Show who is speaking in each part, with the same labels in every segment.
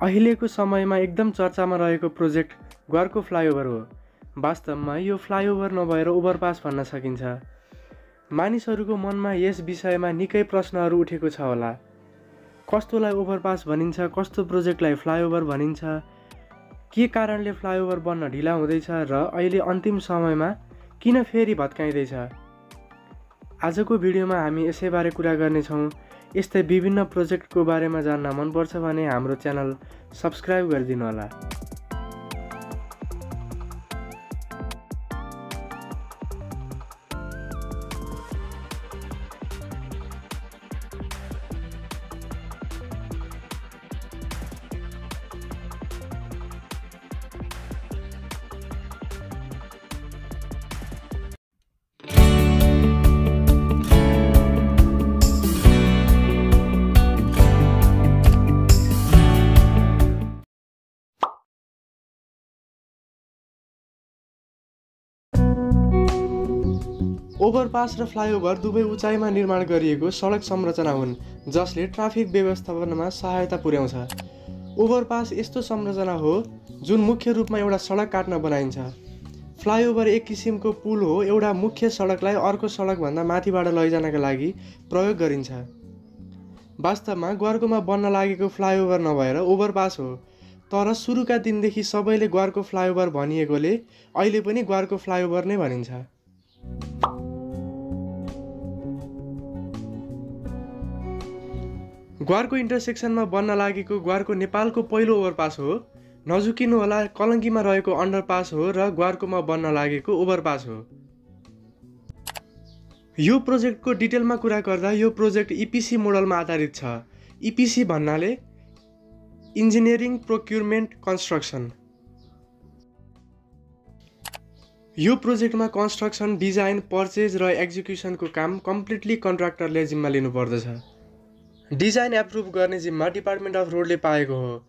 Speaker 1: अहिलेको समयमा एकदम चर्चामा रहेको प्रोजेक्ट ग्वारको फ्लाइओभर हो। वास्तवमा यो फ्लाइओभर नभएर ओभरपास भन्न सकिन्छ। मानिसहरूको मनमा यस विषयमा निकै प्रश्नहरू उठेको छ होला। कस्तोलाई ओभरपास भनिन्छ, कस्तो प्रोजेक्टलाई फ्लाइओभर भनिन्छ, के कारणले फ्लाइओभर बन्न ढिला हुँदैछ र अहिले अन्तिम समयमा किन फेरि भत्काइँदैछ। आजको भिडियोमा हामी यसैबारे कुरा गर्नेछौँ। यस्तै विभिन्न प्रोजेक्टको बारेमा जान्न मनपर्छ भने हाम्रो च्यानल सब्स्क्राइब गरिदिनु होला। ओभरपास र फ्लाइओभर दुवै उचाइमा निर्माण गरिएको सडक संरचना हुन् जसले ट्राफिक व्यवस्थापनमा सहायता पुर्याउँछ। ओभरपास यस्तो संरचना हो जुन मुख्य रूपमा एउटा सडक काट्न बनाइन्छ। फ्लाइओभर एक किसिमको पुल हो, एउटा मुख्य सडकलाई अर्को सडकभन्दा माथिबाट लैजानका लागि प्रयोग गरिन्छ। वास्तवमा ग्वारकोमा बन्न लागेको फ्लाइओभर नभएर ओभरपास हो, तर सुरुका दिनदेखि सबैले ग्वारको फ्लाइओभर भनिएकोले अहिले पनि ग्वारको फ्लाइओभर नै भनिन्छ। ग्वारको इन्टरसेक्सनमा बन्न लागेको ग्वारको नेपालको पहिलो ओभरपास हो। नझुकिनु होला, कलङ्कीमा रहेको अन्डरपास हो र ग्वारकोमा बन्न लागेको ओभरपास हो। यो प्रोजेक्टको डिटेलमा कुरा गर्दा यो प्रोजेक्ट इपिसी मोडलमा आधारित छ। इपिसी भन्नाले इन्जिनियरिङ प्रोक्युरमेन्ट कन्स्ट्रक्सन। यो प्रोजेक्टमा कन्स्ट्रक्सन, डिजाइन, पर्चेज र एक्जिक्युसनको काम कम्प्लिटली कन्ट्र्याक्टरले जिम्मा लिनुपर्दछ। डिजाइन एप्रुभ गर्ने जिम्मा डिपार्टमेन्ट अफ रोडले पाएको हो।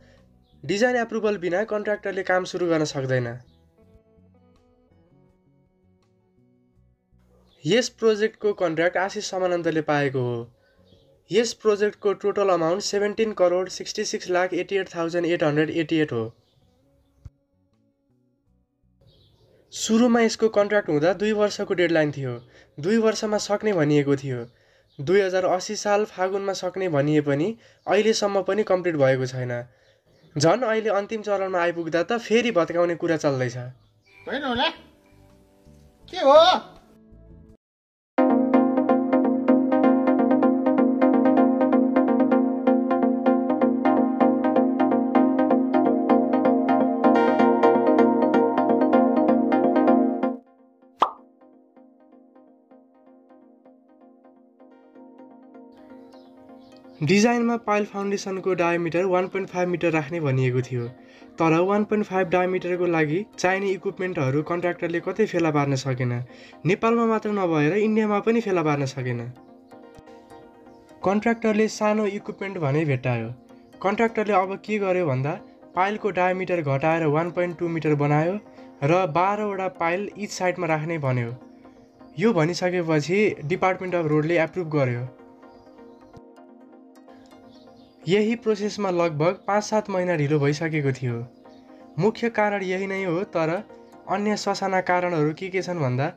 Speaker 1: डिजाइन एप्रुभल बिना कन्ट्र्याक्टरले काम सुरु गर्न सक्दैन। यस प्रोजेक्टको कन्ट्र्याक्ट आशिष समानन्तले पाएको हो। यस प्रोजेक्टको टोटल अमाउन्ट 17,66,88,888 हो। सुरुमा यसको कन्ट्र्याक्ट हुँदा 2 वर्षको डेडलाइन थियो। 2 वर्षमा सक्ने भनिएको थियो। 2080 साल फागुनमा सक्ने भनिए पनि अहिलेसम्म पनि कम्प्लिट भएको छैन। झन् अहिले अन्तिम चरणमा आइपुग्दा त फेरि भत्काउने कुरा चल्दैछ।
Speaker 2: होइन होला के हो?
Speaker 1: डिजाइनमा पाइल फाउन्डेसनको डायमिटर 1.5 मिटर राख्ने भनिएको थियो, तर 1.5 डायमिटरको लागि चाहिने इक्विपमेन्टहरू कन्ट्र्याक्टरले कतै फेला पार्न सकेन। नेपालमा मात्र नभएर इन्डियामा पनि फेला पार्न सकेन। कन्ट्र्याक्टरले सानो इक्विपमेन्ट भने भेट्टायो। कन्ट्र्याक्टरले अब के गर्यो भन्दा पाइलको डायमिटर घटाएर 1.2 मिटर बनायो र 12वटा पाइल इच साइडमा राख्ने भन्यो। यो भनिसकेपछि डिपार्टमेन्ट अफ रोडले एप्रुभ गर्यो। यही प्रोसेसमा लगभग 5-7 महिना ढिलो भइसकेको थियो। मुख्य कारण यही नै हो, तर अन्य ससाना कारणहरू के छन् भन्दा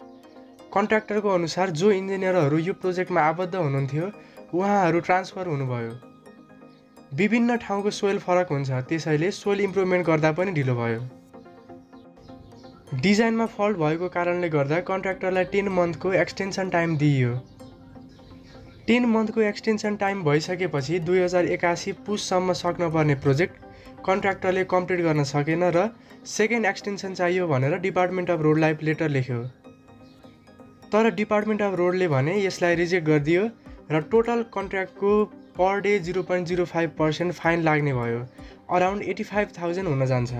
Speaker 1: कन्ट्र्याक्टरको अनुसार जो इन्जिनियरहरू यो प्रोजेक्टमा आबद्ध हुनुहुन्थ्यो उहाँहरू ट्रान्सफर हुनुभयो। विभिन्न ठाउँको सोइल फरक हुन्छ, त्यसैले सोइल इम्प्रुभमेन्ट गर्दा पनि ढिलो भयो। डिजाइनमा फल्ट भएको कारणले गर्दा कन्ट्र्याक्टरलाई 10 मन्थको एक्सटेन्सन टाइम दिइयो। 10 मन्थको एक्सटेन्सन टाइम भइसकेपछि 2081 पुससम्म सक्नुपर्ने प्रोजेक्ट कन्ट्र्याक्टरले कम्प्लिट गर्न सकेन र सेकेन्ड एक्सटेन्सन चाहियो भनेर डिपार्टमेन्ट अफ रोडलाई लेटर लेख्यो। तर डिपार्टमेन्ट अफ रोडले भने यसलाई रिजेक्ट गरिदियो र टोटल कन्ट्र्याक्टको पर डे 0.05% फाइन लाग्ने भयो। अराउन्ड 85,000 हुन जान्छ।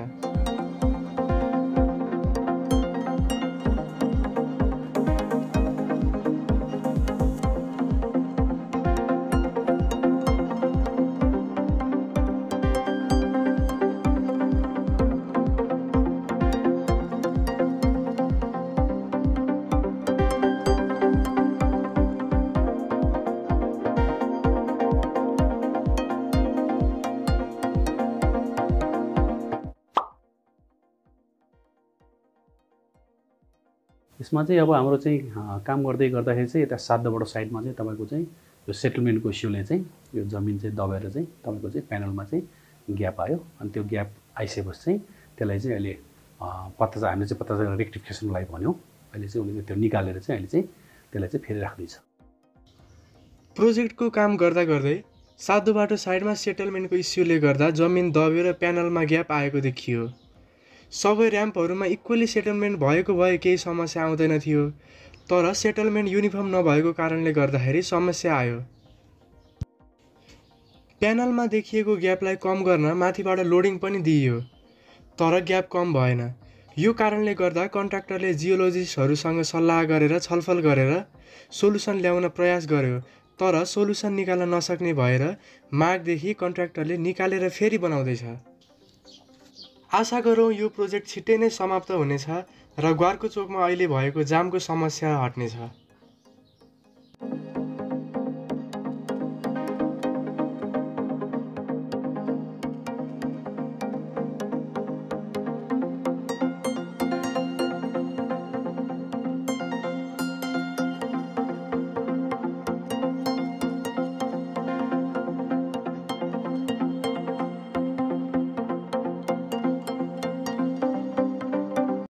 Speaker 3: त्यसमा चाहिँ अब हाम्रो चाहिँ काम गर्दै गर्दाखेरि चाहिँ यता 7 नम्बर साइडमा चाहिँ तपाईँको चाहिँ यो सेटलमेन्टको इस्युले चाहिँ यो जमिन चाहिँ दबेर चाहिँ तपाईँको चाहिँ प्यानलमा चाहिँ ग्याप आयो। अनि त्यो ग्याप आइसकेपछि चाहिँ त्यसलाई चाहिँ अहिले हामीले चाहिँ पत्ता रेक्टिफिकेसनको लागि भन्यौँ। अहिले चाहिँ उनीहरूले त्यो निकालेर चाहिँ अहिले चाहिँ त्यसलाई चाहिँ फेरि राख्दैछ।
Speaker 1: प्रोजेक्टको काम गर्दा गर्दै 7 बाटो साइडमा सेटलमेन्टको इस्युले गर्दा जमिन दबेर प्यानलमा ग्याप आएको देखियो। सबै र्याम्पहरूमा इक्वली सेटलमेन्ट भएको भए केही समस्या आउँदैन थियो, तर सेटलमेन्ट युनिफर्म नभएको कारणले गर्दाखेरि समस्या आयो। प्यानलमा देखिएको ग्यापलाई कम गर्न माथिबाट लोडिङ पनि दिइयो, तर ग्याप कम भएन। यो कारणले गर्दा कन्ट्र्याक्टरले जियोलोजिस्टहरूसँग सल्लाह गरेर छलफल गरेर सोलुसन ल्याउन प्रयास गर्यो, तर सोलुसन निकाल्न नसक्ने भएर मागदेखि कन्ट्र्याक्टरले निकालेर फेरि बनाउँदैछ। आशा गरौँ यो प्रोजेक्ट छिट्टै नै समाप्त हुनेछ र ग्वारको चोकमा अहिले भएको जामको समस्या हट्नेछ।